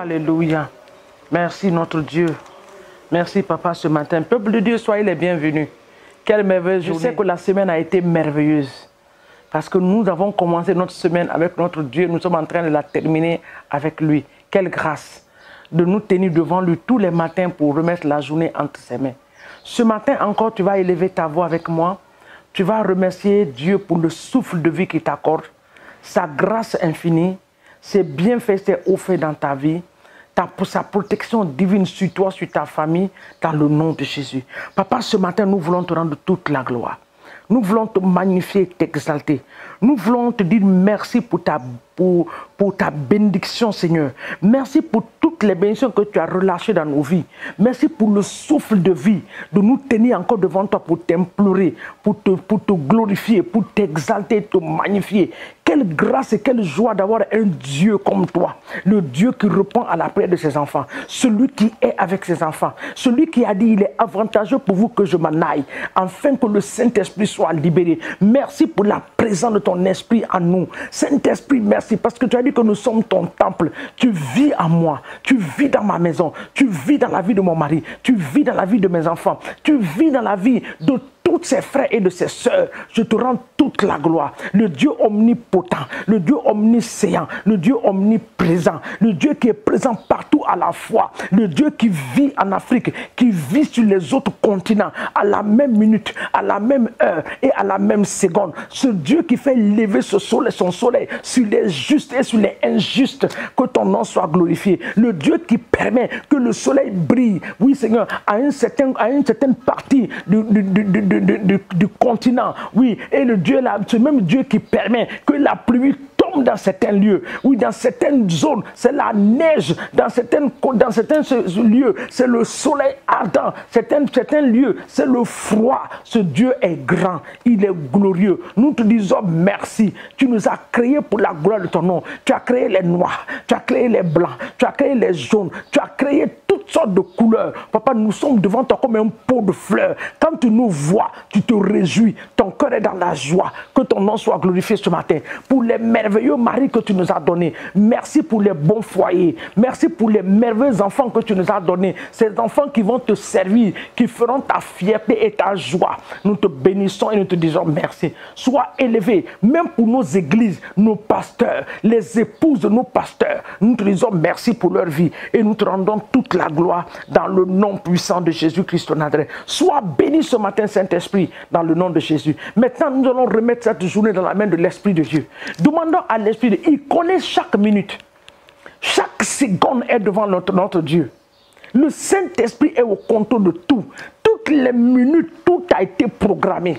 Alléluia. Merci notre Dieu. Merci papa ce matin. Peuple de Dieu, soyez les bienvenus. Quelle merveilleuse journée. Je sais que la semaine a été merveilleuse. Parce que nous avons commencé notre semaine avec notre Dieu. Nous sommes en train de la terminer avec lui. Quelle grâce de nous tenir devant lui tous les matins pour remettre la journée entre ses mains. Ce matin encore, tu vas élever ta voix avec moi. Tu vas remercier Dieu pour le souffle de vie qu'il t'accorde, sa grâce infinie, ses bienfaits, ses hauts faits dans ta vie, sa protection divine sur toi, sur ta famille, dans le nom de Jésus. Papa, ce matin, nous voulons te rendre toute la gloire. Nous voulons te magnifier et t'exalter. Nous voulons te dire merci pour ta bénédiction, Seigneur. Merci pour toutes les bénédictions que tu as relâchées dans nos vies. Merci pour le souffle de vie, de nous tenir encore devant toi pour t'implorer, pour te glorifier, pour t'exalter, te magnifier. Quelle grâce et quelle joie d'avoir un Dieu comme toi. Le Dieu qui répond à la prière de ses enfants. Celui qui est avec ses enfants. Celui qui a dit il est avantageux pour vous que je m'en aille. Afin que le Saint-Esprit soit libéré. Merci pour la présence de ton esprit en nous. Saint-Esprit, merci parce que tu as dit que nous sommes ton temple. Tu vis en moi. Tu vis dans ma maison. Tu vis dans la vie de mon mari. Tu vis dans la vie de mes enfants. Tu vis dans la vie de tous ses frères et de ses sœurs. Je te rends toute la gloire. Le Dieu omnipotent, le Dieu omniscient, le Dieu omniprésent, le Dieu qui est présent partout à la fois, le Dieu qui vit en Afrique, qui vit sur les autres continents à la même minute, à la même heure et à la même seconde. Ce Dieu qui fait lever son soleil sur les justes et sur les injustes, que ton nom soit glorifié. Le Dieu qui permet que le soleil brille, oui Seigneur, à une certaine partie du continent, oui, et le Dieu là, ce même Dieu qui permet que la pluie tombe dans certains lieux, oui, dans certaines zones, c'est la neige, dans certains lieux, c'est le soleil ardent, certains lieux, c'est le froid. Ce Dieu est grand, il est glorieux. Nous te disons merci. Tu nous as créés pour la gloire de ton nom. Tu as créé les noirs, tu as créé les blancs, tu as créé les jaunes, tu as créé toutes sortes de couleurs. Papa, nous sommes devant toi comme un pot de fleurs. Quand tu nous vois, tu te réjouis. Ton cœur est dans la joie. Que ton nom soit glorifié ce matin. Pour les merveilleux maris que tu nous as donnés. Merci pour les bons foyers. Merci pour les merveilleux enfants que tu nous as donnés. Ces enfants qui vont te servir, qui feront ta fierté et ta joie. Nous te bénissons et nous te disons merci. Sois élevé, même pour nos églises, nos pasteurs, les épouses de nos pasteurs. Nous te disons merci pour leur vie et nous te rendons toute la gloire dans le nom puissant de Jésus-Christ de Nazareth. Sois béni ce matin, Saint-Esprit, dans le nom de Jésus. Maintenant, nous allons remettre cette journée dans la main de l'Esprit de Dieu. Demandons à l'Esprit de Dieu, il connaît chaque minute. Chaque seconde est devant notre Dieu. Le Saint-Esprit est au contrôle de tout. Toutes les minutes, tout a été programmé.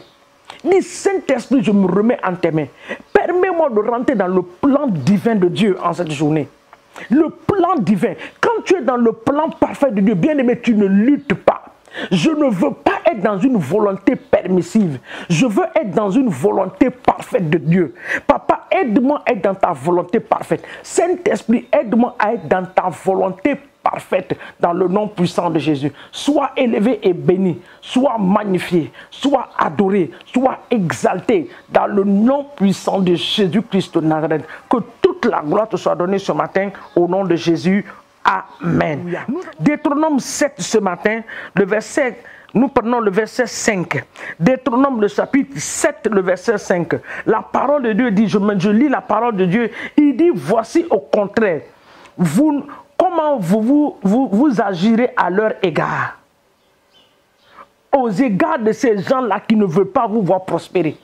Dis, Saint-Esprit, je me remets en tes mains. Permets-moi de rentrer dans le plan divin de Dieu en cette journée. Le plan divin. Quand tu es dans le plan parfait de Dieu, bien aimé, tu ne luttes pas. Je ne veux pas être dans une volonté permissive. Je veux être dans une volonté parfaite de Dieu. Papa, aide-moi à être dans ta volonté parfaite. Saint-Esprit, aide-moi à être dans ta volonté parfaite dans le nom puissant de Jésus. Sois élevé et béni. Sois magnifié. Sois adoré. Sois exalté dans le nom puissant de Jésus-Christ de Nazareth. Que toute la gloire te soit donnée ce matin au nom de Jésus. Amen. Deutéronome 7 ce matin, nous prenons le verset 5. Deutéronome le chapitre 7, le verset 5. La parole de Dieu dit, je lis la parole de Dieu, il dit, voici au contraire, comment vous agirez à leur égard. Aux égards de ces gens-là qui ne veulent pas vous voir prospérer,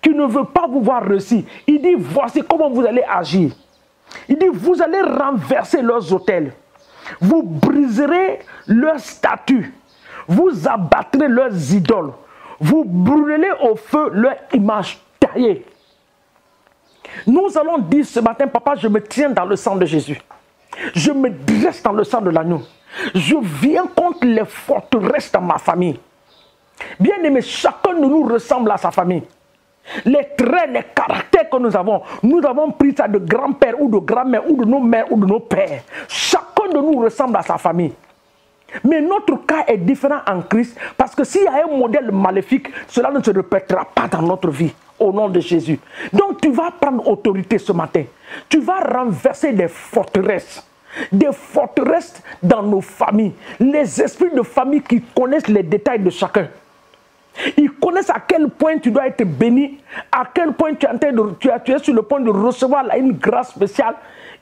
qui ne veulent pas vous voir réussir. Il dit, voici comment vous allez agir. Il dit, vous allez renverser leurs autels. Vous briserez leurs statues. Vous abattrez leurs idoles. Vous brûlerez au feu leurs images taillées. Nous allons dire ce matin, papa, je me tiens dans le sang de Jésus. Je me dresse dans le sang de l'agneau. Je viens contre les forteresses dans ma famille. Bien aimé, chacun de nous ressemble à sa famille. Les traits, les caractères que nous avons pris ça de grand-père ou de grand-mère ou de nos mères ou de nos pères. Chacun de nous ressemble à sa famille. Mais notre cas est différent en Christ parce que s'il y a un modèle maléfique, cela ne se répétera pas dans notre vie au nom de Jésus. Donc tu vas prendre autorité ce matin. Tu vas renverser les forteresses. des forteresses dans nos familles. Les esprits de famille qui connaissent les détails de chacun. Ils connaissent à quel point tu dois être béni, à quel point tu es sur le point de recevoir une grâce spéciale.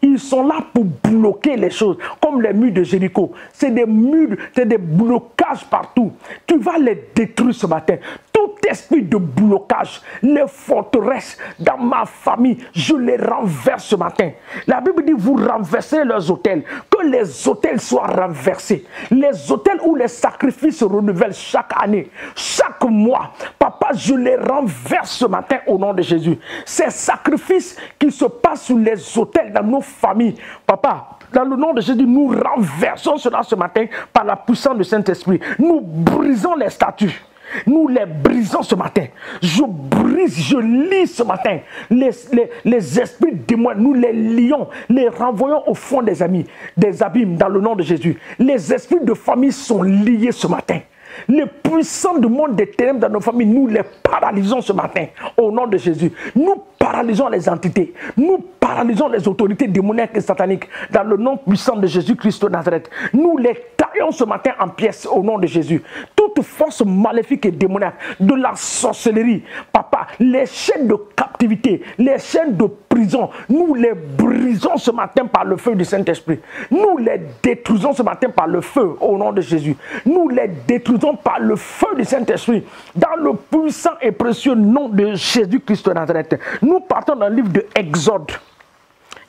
Ils sont là pour bloquer les choses, comme les murs de Jéricho. C'est des murs, c'est des blocages partout. Tu vas les détruire ce matin. Tout esprit de blocage, les forteresses dans ma famille, je les renverse ce matin. La Bible dit, vous renversez leurs autels. Que les autels soient renversés. Les autels où les sacrifices se renouvellent chaque année, chaque mois. Papa, je les renverse ce matin au nom de Jésus. Ces sacrifices qui se passent sur les autels dans nos familles. Papa, dans le nom de Jésus, nous renversons cela ce matin par la puissance du Saint-Esprit. Nous brisons les statues. Nous les brisons ce matin. Je brise, je lis ce matin les esprits démons. Nous les lions, les renvoyons au fond des abîmes dans le nom de Jésus. Les esprits de famille sont liés ce matin. Les puissants du monde des ténèbres dans nos familles, nous les paralysons ce matin au nom de Jésus. Nous paralysons les entités, nous paralysons les autorités démoniaques et sataniques dans le nom puissant de Jésus-Christ de Nazareth. Nous les taillons ce matin en pièces au nom de Jésus. Toute force maléfique et démoniaque de la sorcellerie, papa, les chaînes de captivité, les chaînes de prison, nous les brisons ce matin par le feu du Saint-Esprit. Nous les détruisons ce matin par le feu au nom de Jésus. Nous les détruisons par le feu du Saint-Esprit dans le puissant et précieux nom de Jésus-Christ de Nazareth. Nous partons dans le livre de Exode.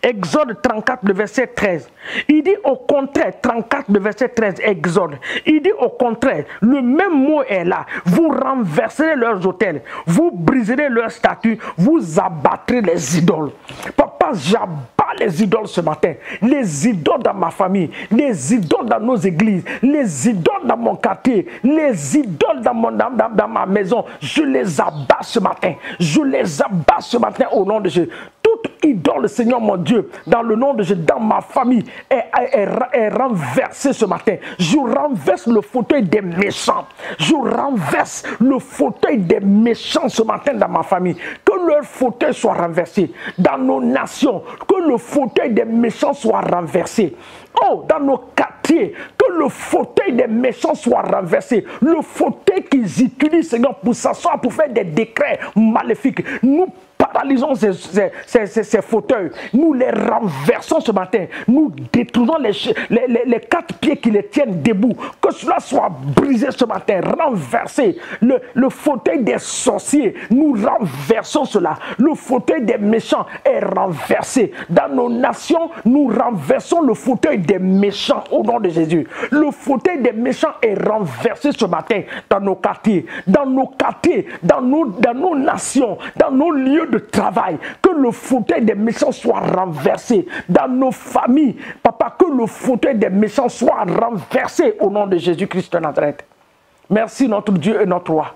Exode 34, le verset 13. Il dit au contraire, 34, le verset 13, Exode. Il dit au contraire, le même mot est là. Vous renverserez leurs autels, vous briserez leurs statues, vous abattrez les idoles. Papa, j'abats les idoles ce matin. Les idoles dans ma famille, les idoles dans nos églises, les idoles dans mon quartier, les idoles dans ma maison. Je les abats ce matin. Je les abats ce matin au nom de Jésus. Toute idole, Seigneur mon Dieu, dans le nom de Jésus, dans ma famille, est renversée ce matin. Je renverse le fauteuil des méchants. Je renverse le fauteuil des méchants ce matin dans ma famille. Que leur fauteuil soit renversé. Dans nos nations, que le fauteuil des méchants soit renversé. Oh, dans nos quartiers, que le fauteuil des méchants soit renversé. Le fauteuil qu'ils utilisent, Seigneur, pour s'asseoir, pour faire des décrets maléfiques. Nous paralysons ces fauteuils. Nous les renversons ce matin. Nous détruisons les quatre pieds qui les tiennent debout. Que cela soit brisé ce matin, renversé. Le fauteuil des sorciers, nous renversons cela. Le fauteuil des méchants est renversé. Dans nos nations, nous renversons le fauteuil des méchants au nom de Jésus. Le fauteuil des méchants est renversé ce matin dans nos quartiers, dans nos nations, dans nos lieux de travail. Que le fauteuil des méchants soit renversé dans nos familles. Papa, que le fauteuil des méchants soit renversé au nom de Jésus-Christ de Nazareth. Merci notre Dieu et notre roi.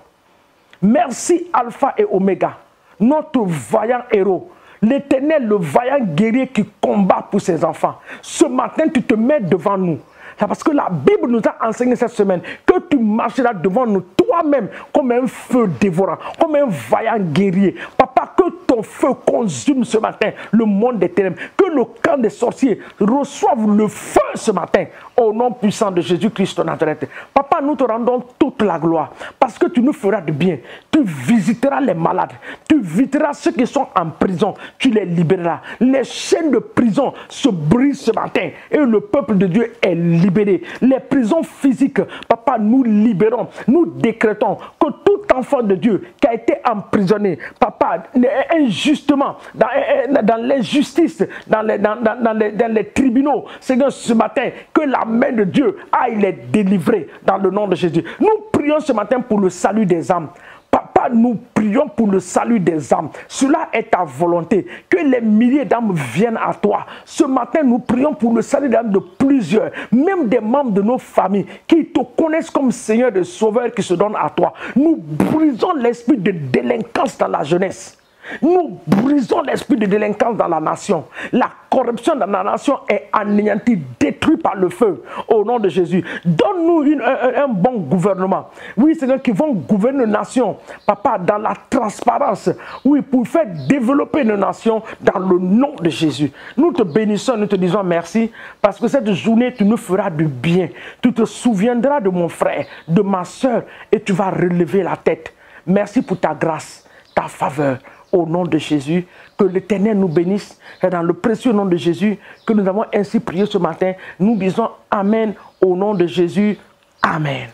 Merci Alpha et Oméga, notre vaillant héros. L'Éternel, le vaillant guerrier qui combat pour ses enfants. Ce matin, tu te mets devant nous. C'est parce que la Bible nous a enseigné cette semaine que tu marcheras devant nous toi-même comme un feu dévorant, comme un vaillant guerrier. Papa, que ton feu consume ce matin le monde des ténèbres. Que le camp des sorciers reçoive le feu ce matin au nom puissant de Jésus-Christ de Nazareth. Papa, nous te rendons toute la gloire parce que tu nous feras de bien. Tu visiteras les malades. Tu visiteras ceux qui sont en prison. Tu les libéreras. Les chaînes de prison se brisent ce matin et le peuple de Dieu est libéré. Les prisons physiques, papa, nous libérons. Nous décrétons que tout enfant de Dieu qui a été emprisonné, papa, injustement, dans l'injustice, dans les tribunaux, Seigneur, ce matin, que la main de Dieu aille les délivrer dans le nom de Jésus. Nous prions ce matin pour le salut des âmes. Papa, nous prions pour le salut des âmes. Cela est ta volonté. Que les milliers d'âmes viennent à toi. Ce matin, nous prions pour le salut des âmes de plusieurs, même des membres de nos familles qui te connaissent comme Seigneur et Sauveur qui se donnent à toi. Nous brisons l'esprit de délinquance dans la jeunesse. Nous brisons l'esprit de délinquance dans la nation. La corruption dans la nation est anéantie, détruite par le feu. Au nom de Jésus. Donne-nous un bon gouvernement. Oui, Seigneur, qui vont gouverner nos nations. Papa, dans la transparence. Oui, pour faire développer nos nations dans le nom de Jésus. Nous te bénissons, nous te disons merci. Parce que cette journée, tu nous feras du bien. Tu te souviendras de mon frère, de ma soeur. Et tu vas relever la tête. Merci pour ta grâce, ta faveur. Au nom de Jésus, que l'Éternel nous bénisse. Et dans le précieux nom de Jésus, que nous avons ainsi prié ce matin, nous disons Amen au nom de Jésus. Amen.